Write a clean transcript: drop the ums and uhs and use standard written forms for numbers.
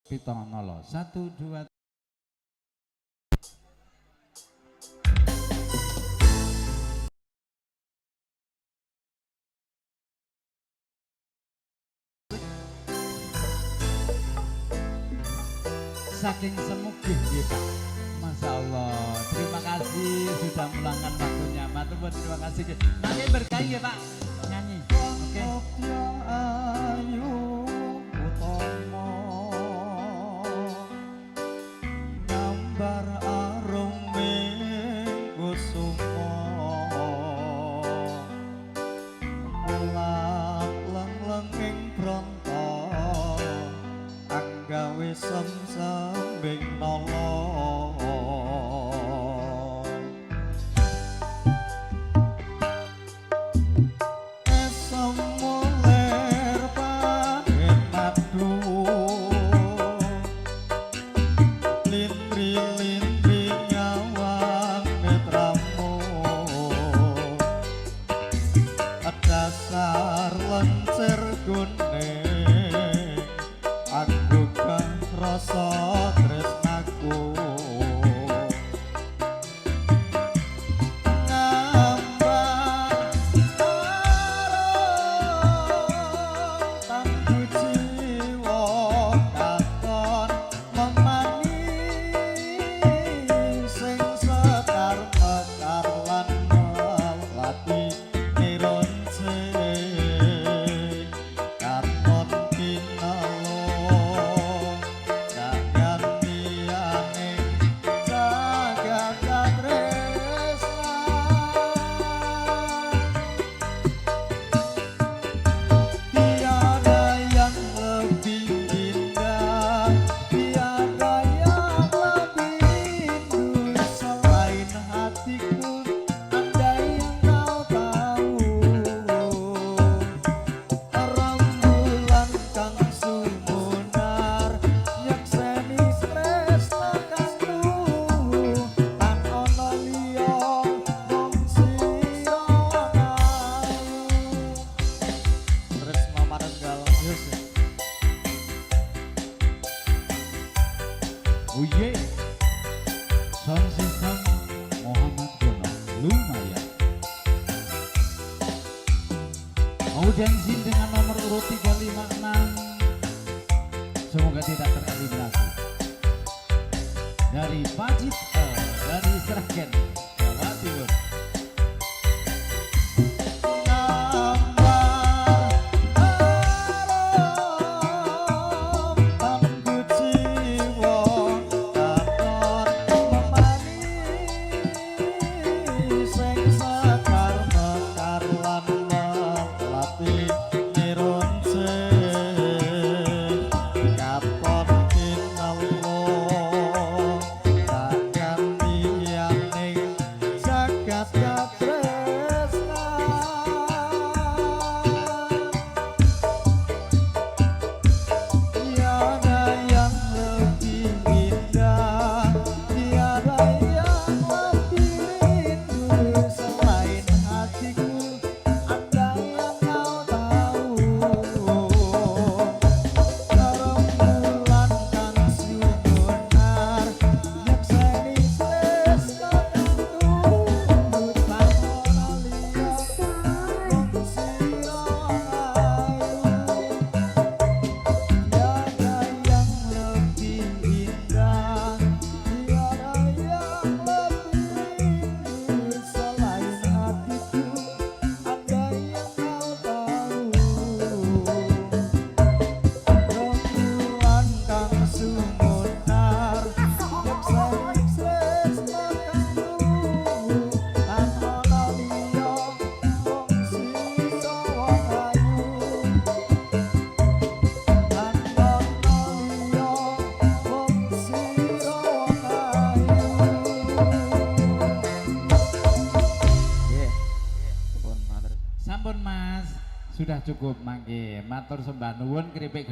Pitonolo 1 2 saking semugih kita. Masya Allah, terima kasih sudah meluangkan waktunya. Matur nuwun, terima kasih. Nanti berkah ya Pak nyanyi. Oke. Ayu utomo gambar arung kusumo mulak leng-lenging bronto anggawe sem-sembing nolo. Dasar lencer kuning aku kan rasa tresnaku ngambang arung tanpa jiwa katon memani sing sekar mekar lan melati Uye sound system Muhammad Jono lumayan audiensi dengan nomor urut 356 semoga tidak tereliminasi dari Pajit dari Seragen Jawa Timur. Sampun Mas, sudah cukup mangke. Matur sembah nuwun keripik